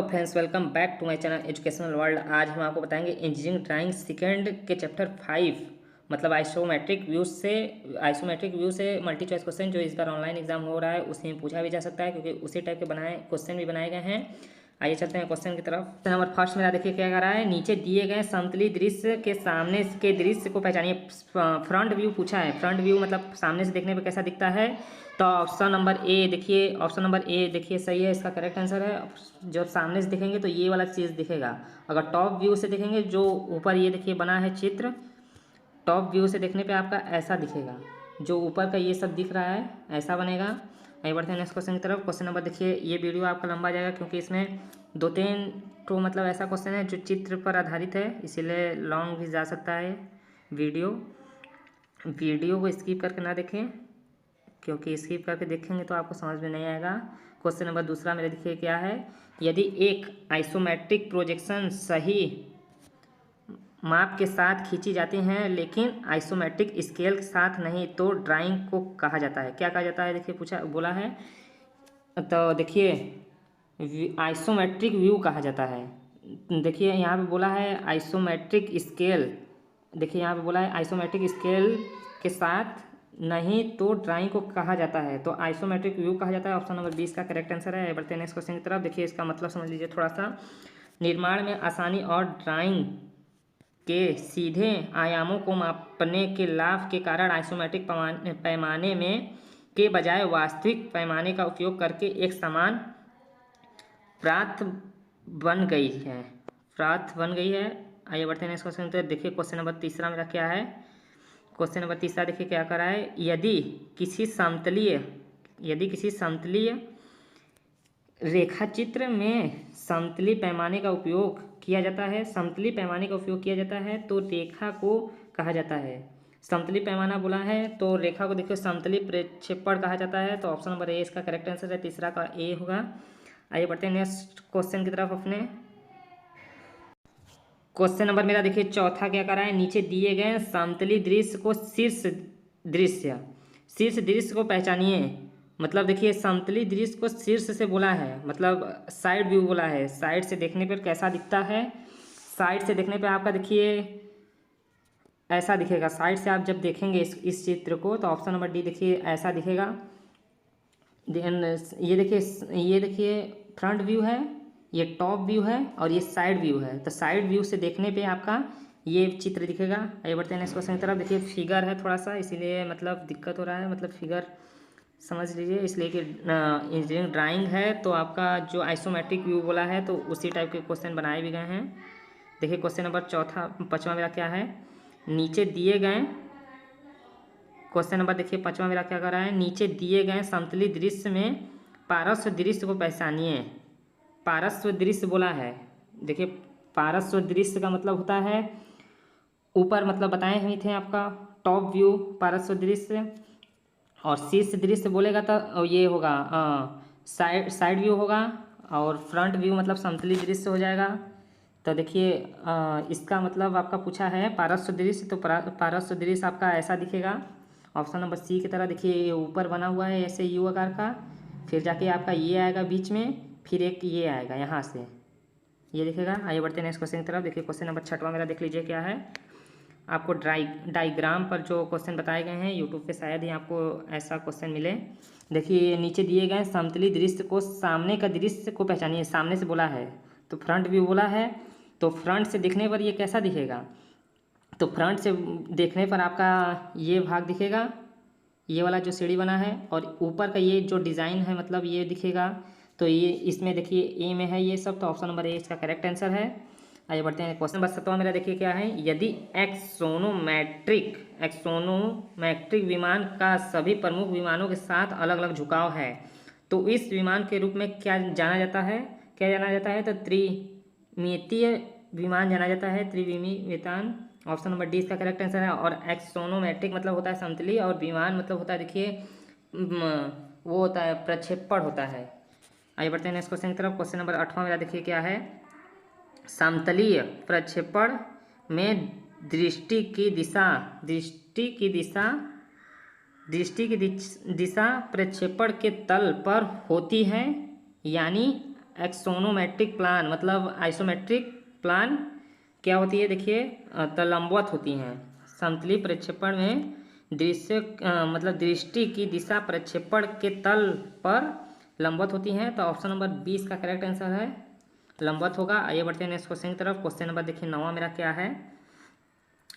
Friends, welcome back to my channel educational world. आज हम आपको बताएंगे इंजीनियरिंग ड्राइंग सेकंड के चैप्टर 5 मतलब आइसोमेट्रिक व्यू से मल्टी चॉइस क्वेश्चन जो इस बार ऑनलाइन एग्जाम हो रहा है उसी में पूछा भी जा सकता है, क्योंकि उसी टाइप के क्वेश्चन भी बनाए गए हैं। आइए चलते हैं क्वेश्चन की तरफ। क्वेश्चन नंबर फर्स्ट मेरा देखिए क्या कर रहा है। नीचे दिए गए समतली दृश्य के सामने के दृश्य को पहचानिए। फ्रंट व्यू पूछा है। फ्रंट व्यू मतलब सामने से देखने पे कैसा दिखता है। तो ऑप्शन नंबर ए देखिए सही है, इसका करेक्ट आंसर है। जब सामने से देखेंगे तो ये वाला चीज़ दिखेगा। अगर टॉप व्यू से देखेंगे, जो ऊपर ये देखिए बना है चित्र, टॉप व्यू से देखने पे आपका ऐसा दिखेगा। जो ऊपर का ये सब दिख रहा है ऐसा बनेगा। आइए बढ़ते हैं नेक्स्ट क्वेश्चन की तरफ। क्वेश्चन नंबर देखिए, ये वीडियो आपका लंबा जाएगा क्योंकि इसमें 2-3 तो मतलब ऐसा क्वेश्चन है जो चित्र पर आधारित है, इसीलिए लॉन्ग भी जा सकता है वीडियो को स्किप करके ना देखें, क्योंकि स्किप करके देखेंगे तो आपको समझ में नहीं आएगा। क्वेश्चन नंबर दूसरा मेरे देखिए क्या है। यदि एक आइसोमेट्रिक प्रोजेक्शन सही माप के साथ खींची जाती हैं लेकिन आइसोमेट्रिक स्केल के साथ नहीं, तो ड्राइंग को कहा जाता है। क्या कहा जाता है देखिए, बोला है। तो देखिए आइसोमेट्रिक व्यू कहा जाता है। देखिए यहाँ पे बोला है आइसोमेट्रिक स्केल। देखिए यहाँ पे बोला है आइसोमेट्रिक स्केल के साथ नहीं तो ड्राइंग को कहा जाता है, तो आइसोमेट्रिक व्यू कहा जाता है। ऑप्शन नंबर 20 का करेक्ट आंसर है। बढ़ते हैं नेक्स्ट क्वेश्चन की तरफ। देखिए इसका मतलब समझ लीजिए थोड़ा सा। निर्माण में आसानी और ड्राइंग के सीधे आयामों को मापने के लाभ के कारण आइसोमेट्रिक पैमाने में के बजाय वास्तविक पैमाने का उपयोग करके एक समान प्राप्त बन गई है। आइए बढ़ते हैं नेक्स्ट क्वेश्चन। तो देखिए क्वेश्चन नंबर तीसरा मेरा क्या है। क्वेश्चन नंबर तीसरा देखिए क्या करा है। यदि किसी समतलीय रेखा चित्र में समतली पैमाने का उपयोग किया जाता है तो रेखा को कहा जाता है। समतली पैमाना बोला है तो रेखा को देखिए समतली प्रक्षेपण कहा जाता है। तो ऑप्शन नंबर ए इसका करेक्ट आंसर है। तीसरा का ए होगा। आइए बढ़ते हैं नेक्स्ट क्वेश्चन की तरफ अपने। क्वेश्चन नंबर मेरा देखिए चौथा क्या कर रहा है। नीचे दिए गए समतली दृश्य को शीर्ष दृश्य को पहचानिए। मतलब देखिए समतली दृश्य को शीर्ष से बोला है, मतलब साइड व्यू बोला है। साइड से देखने पर कैसा दिखता है। साइड से देखने पे आपका देखिए ऐसा दिखेगा। साइड से आप जब देखेंगे इस चित्र को तो ऑप्शन नंबर डी देखिए ऐसा दिखेगा। ये देखिए फ्रंट व्यू है, ये टॉप व्यू है और ये साइड व्यू है। तो साइड व्यू से देखने पे आपका ये चित्र दिखेगा। आइए बढ़ते हैं नेक्स्ट क्वेश्चन की तरफ। देखिए फिगर है थोड़ा सा, इसीलिए मतलब दिक्कत हो रहा है, मतलब फिगर समझ लीजिए, इसलिए कि इंजीनियरिंग ड्राइंग है तो आपका जो आइसोमेट्रिक व्यू बोला है तो उसी टाइप के क्वेश्चन बनाए भी गए हैं। देखिए क्वेश्चन नंबर पाँचवा मेरा क्या है। नीचे दिए गए क्वेश्चन नंबर देखिए पाँचवा मेरा क्या कर रहा है। नीचे दिए गए समतली दृश्य में पार्श्व दृश्य को पहचानिए। पार्श्व दृश्य बोला है। देखिए पार्श्व दृश्य का मतलब होता है ऊपर, मतलब बताए हुए थे आपका टॉप व्यू पार्श्व दृश्य, और शीर्ष दृश्य बोलेगा तो ये होगा साइड व्यू होगा, और फ्रंट व्यू मतलब समतली दृश्य हो जाएगा। तो देखिए इसका मतलब आपका पूछा है पार्श्व दृश्य, तो पार्श्व दृश्य आपका ऐसा दिखेगा ऑप्शन नंबर सी की तरह। देखिए ये ऊपर बना हुआ है ऐसे यू आकार का, फिर जाके आपका ये आएगा बीच में, फिर एक ये आएगा यहाँ से, ये दिखेगा। आइए बढ़ते हैं नेक्स्ट क्वेश्चन की तरफ। देखिए क्वेश्चन नंबर छठवां मेरा देख लीजिए क्या है। आपको डाइग्राम पर जो क्वेश्चन बताए गए हैं यूट्यूब पे शायद ही आपको ऐसा क्वेश्चन मिले। देखिए नीचे दिए गए समतली दृश्य को सामने का दृश्य को पहचानिए। सामने से बोला है तो फ्रंट व्यू बोला है, तो फ्रंट से देखने पर ये कैसा दिखेगा। तो फ्रंट से देखने पर आपका ये भाग दिखेगा, ये वाला जो सीढ़ी बना है, और ऊपर का ये जो डिज़ाइन है मतलब ये दिखेगा। तो ये इसमें देखिए ए में है ये सब, तो ऑप्शन नंबर ए इसका करेक्ट आंसर है। आइए बढ़ते हैं क्वेश्चन नंबर 7वां मेरा देखिए क्या है। यदि एक्सोनोमेट्रिक विमान का सभी प्रमुख विमानों के साथ अलग अलग झुकाव है तो इस विमान के रूप में क्या जाना जाता है। तो त्रिमितीय विमान जाना जाता है, त्रिविमी विमान। ऑप्शन नंबर डी इसका करेक्ट आंसर है। और एक्सोनोमेट्रिक मतलब होता है समतली, और विमान मतलब होता है देखिए वो होता है प्रक्षेपण होता है। आइए बढ़ते हैं नेक्स्ट क्वेश्चन की तरफ। क्वेश्चन नंबर 8वां मेरा देखिए क्या है। समतलीय प्रक्षेपण में दृष्टि की दिशा प्रक्षेपण के तल पर होती है, यानी एक्सोनोमेट्रिक प्लान मतलब आइसोमेट्रिक प्लान क्या होती है, देखिए लंबवत होती हैं। समतलीय प्रक्षेपण में दृश्य मतलब दृष्टि की दिशा प्रक्षेपण के तल पर लंबवत होती हैं। तो ऑप्शन नंबर 20 का करेक्ट आंसर है लंबवत होगा। आइए बढ़ते हैं नेक्स्ट क्वेश्चन की तरफ। क्वेश्चन नंबर देखिए 9वां मेरा क्या है।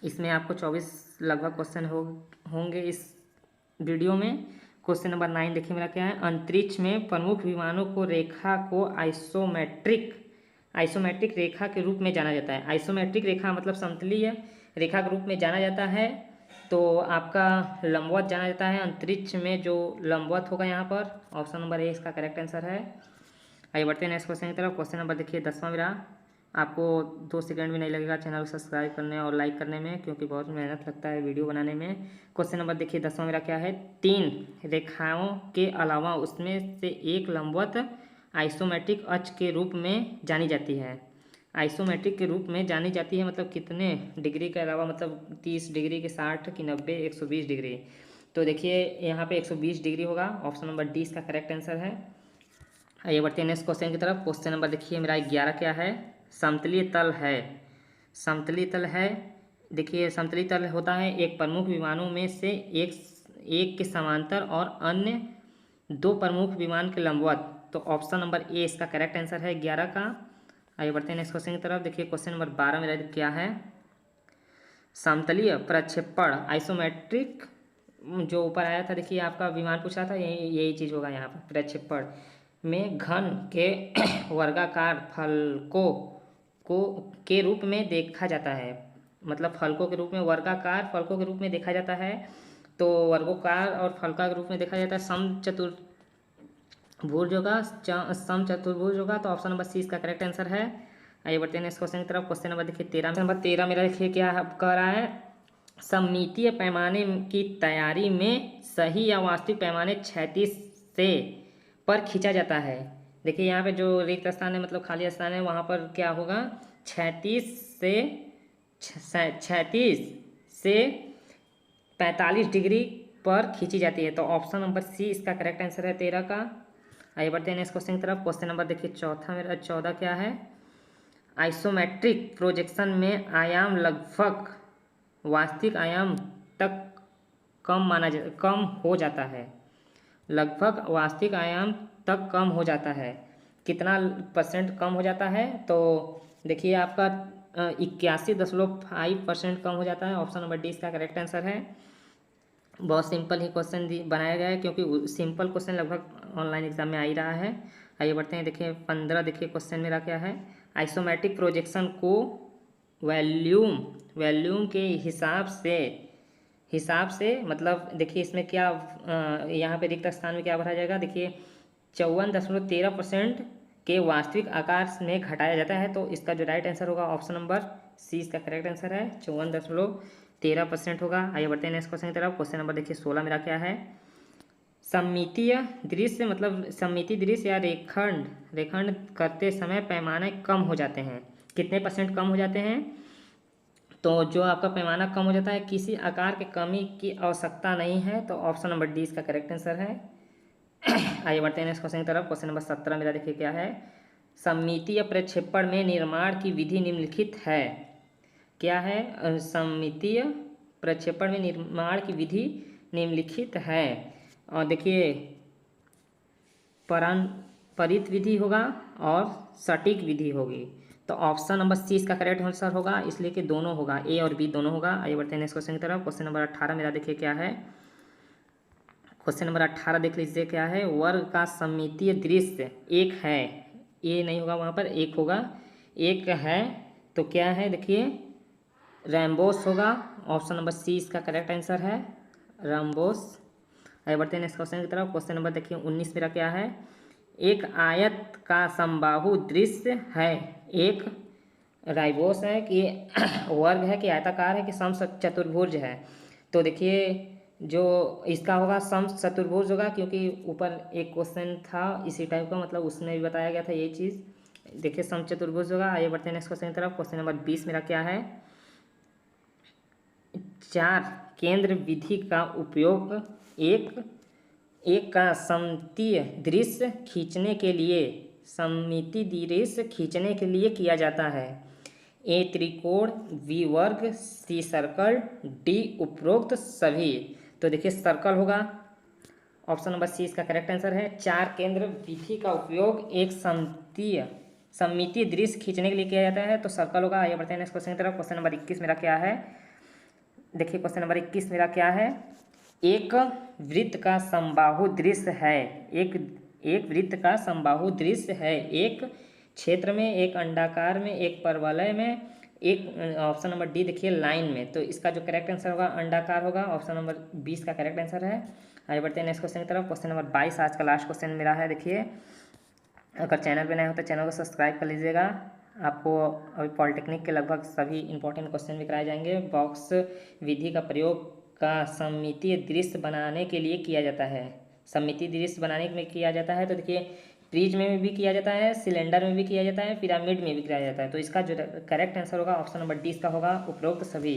इसमें आपको 24 लगभग क्वेश्चन होंगे इस वीडियो में। क्वेश्चन नंबर 9 देखिए मेरा क्या है। अंतरिक्ष में प्रमुख विमानों को रेखा को आइसोमेट्रिक रेखा के रूप में जाना जाता है। आइसोमेट्रिक रेखा मतलब समतलीय रेखा के रूप में जाना जाता है। तो आपका लंबवत जाना जाता है। अंतरिक्ष में जो लंबवत होगा यहाँ पर ऑप्शन नंबर ए इसका करेक्ट आंसर है। आइए बढ़ते हैं नेक्स्ट क्वेश्चन की तरफ। क्वेश्चन नंबर देखिए 10वां मेरा। आपको 2 सेकंड भी नहीं लगेगा चैनल को सब्सक्राइब करने और लाइक करने में, क्योंकि बहुत मेहनत लगता है वीडियो बनाने में। क्वेश्चन नंबर देखिए 10वां मेरा क्या है। 3 रेखाओं के अलावा उसमें से एक लंबवत आइसोमेट्रिक अक्ष के रूप में जानी जाती है। आइसोमेट्रिक के रूप में जानी जाती है मतलब कितने डिग्री के अलावा, मतलब 30 डिग्री के 60 की 90 120 डिग्री। तो देखिए यहाँ पे 120 डिग्री होगा। ऑप्शन नंबर डी इसका करेक्ट आंसर है। आइए बढ़ते हैं नेक्स्ट क्वेश्चन की तरफ। क्वेश्चन नंबर देखिए मेरा 11 क्या है। समतलीय तल है। समतलीय तल है, देखिए समतलीय तल होता है एक प्रमुख विमानों में से एक के समांतर और अन्य 2 प्रमुख विमान के लंबवत। तो ऑप्शन नंबर ए इसका करेक्ट आंसर है 11 का। आइए बढ़ते हैं नेक्स्ट क्वेश्चन की तरफ। देखिए क्वेश्चन नंबर 12 मेरा क्या है। समतलीय प्रक्षेपण आइसोमेट्रिक जो ऊपर आया था, देखिए आपका विमान पूछा था, यही चीज़ होगा यहाँ पर। प्रक्षेपण में घन के वर्गाकार फलकों को के रूप में देखा जाता है। मतलब फलकों के रूप में, वर्गाकार फलकों के रूप में देखा जाता है। तो वर्गोकार और फलका के रूप में देखा जाता है। समचतुर्भुज होगा, समचतुर्भुज होगा। तो ऑप्शन नंबर सी इसका करेक्ट आंसर है। आइए बढ़ते हैं नेक्स्ट क्वेश्चन की तरफ। क्वेश्चन नंबर देखिए 13 मेरा देखिए क्या कह रहा है। सममितीय पैमाने की तैयारी में सही या वास्तविक पैमाने क्षैतिज से पर खींचा जाता है। देखिए यहाँ पे जो रिक्त स्थान है मतलब खाली स्थान है, वहाँ पर क्या होगा, क्षैतिज से 45 डिग्री पर खींची जाती है। तो ऑप्शन नंबर सी इसका करेक्ट आंसर है 13 का। आइए बढ़ते हैं नेक्स्ट क्वेश्चन की तरफ। क्वेश्चन नंबर देखिए चौथा मेरा 14 क्या है। आइसोमेट्रिक प्रोजेक्शन में आयाम लगभग वास्तविक आयाम तक कम हो जाता है। लगभग वास्तविक आयाम तक कम हो जाता है। कितना % कम हो जाता है, तो देखिए आपका 81.5% कम हो जाता है। ऑप्शन नंबर डी इसका करेक्ट आंसर है। बहुत सिंपल ही क्वेश्चन बनाया गया है, क्योंकि सिंपल क्वेश्चन लगभग ऑनलाइन एग्जाम में आ ही रहा है। आइए बढ़ते हैं। देखिए 15 देखिए क्वेश्चन मेरा क्या है। आइसोमेट्रिक प्रोजेक्शन को वॉल्यूम के हिसाब से मतलब देखिए इसमें क्या यहाँ पे रिक्त स्थान में क्या भरा जाएगा। देखिए 54.13% के वास्तविक आकार में घटाया जाता है। तो इसका जो राइट आंसर होगा ऑप्शन नंबर सी इसका करेक्ट आंसर है। 54.13% होगा। आइए बढ़ते हैं नेक्स्ट क्वेश्चन की तरफ। क्वेश्चन नंबर देखिए 16 मेरा क्या है। सममितीय दृश्य मतलब सममितीय दृश्य या रेखंड करते समय पैमाने कम हो जाते हैं। कितने % कम हो जाते हैं, तो जो आपका पैमाना कम हो जाता है, किसी आकार के कमी की आवश्यकता नहीं है। तो ऑप्शन नंबर डी इसका करेक्ट आंसर है। आइए बढ़ते हैं नेक्स्ट क्वेश्चन की तरफ। क्वेश्चन नंबर 17 मेरा देखिए क्या है। सममितीय प्रक्षेपण में निर्माण की विधि निम्नलिखित है। क्या है, सममितीय प्रक्षेपण में निर्माण की विधि निम्नलिखित है। और देखिए पारंपरिक विधि होगा और सटीक विधि होगी। तो ऑप्शन नंबर सी इसका करेक्ट आंसर होगा, इसलिए कि दोनों होगा, ए और बी दोनों होगा। आइए बढ़ते हैं नेक्स्ट क्वेश्चन की तरफ। क्वेश्चन नंबर 18 मेरा देखिए क्या है। क्वेश्चन नंबर 18 देख लीजिए क्या है। वर्ग का सममितीय दृश्य एक है, ए नहीं होगा, वहाँ पर एक होगा, एक है। तो क्या है, देखिए रैम्बोस होगा। ऑप्शन नंबर सी इसका करेक्ट आंसर है, रैम्बोस। आइए बढ़ते हैं नेक्स्ट क्वेश्चन की तरफ। क्वेश्चन नंबर देखिए 19 मेरा क्या है। एक आयत का समबाहु दृश्य है, एक राइबोस है कि वर्ग है कि आयताकार है कि समचतुर्भुज है। तो देखिए जो इसका होगा समचतुर्भुज होगा, क्योंकि ऊपर एक क्वेश्चन था इसी टाइप का, मतलब उसमें भी बताया गया था ये चीज़। देखिए समचतुर्भुज होगा। आइए बढ़ते हैं नेक्स्ट क्वेश्चन की तरफ। क्वेश्चन नंबर 20 मेरा क्या है। 4 केंद्र विधि का उपयोग एक का सममितीय दृश्य खींचने के लिए सममिति दृश्य खींचने के लिए किया जाता है? ए त्रिकोण, बी वर्ग, सी सर्कल, डी उपरोक्त सभी। तो देखिए सर्कल होगा, ऑप्शन नंबर सी इसका करेक्ट आंसर है। चार केंद्र विधि का उपयोग एक सममितीय दृश्य खींचने के लिए किया जाता है, तो सर्कल होगा। आइए बढ़ते हैं नेक्स्ट क्वेश्चन की तरफ। क्वेश्चन नंबर 21 मेरा क्या है? देखिए क्वेश्चन नंबर 21 मेरा क्या है? एक वृत्त का समबाहु दृश्य है, एक वृत्त का समबाहु दृश्य है, एक क्षेत्र में, एक अंडाकार में, एक परवलय में, एक ऑप्शन नंबर डी देखिए लाइन में। तो इसका जो करेक्ट आंसर होगा अंडाकार होगा, ऑप्शन नंबर 20 का करेक्ट आंसर है। आगे बढ़ते हैं नेक्स्ट क्वेश्चन की तरफ। क्वेश्चन नंबर 22 आज का लास्ट क्वेश्चन मेरा है। देखिए अगर चैनल पे नए हो तो चैनल को सब्सक्राइब कर लीजिएगा। आपको अभी पॉलिटेक्निक के लगभग सभी इंपॉर्टेंट क्वेश्चन भी कराए जाएंगे। बॉक्स विधि का प्रयोग का सममितीय दृश्य बनाने के लिए किया जाता है। सममितीय दृश्य बनाने में किया जाता है तो देखिए प्रिज्म में भी किया जाता है, सिलेंडर में भी किया जाता है, पिरामिड में भी किया जाता है। तो इसका जो करेक्ट आंसर होगा ऑप्शन नंबर डी इसका होगा उपरोक्त सभी।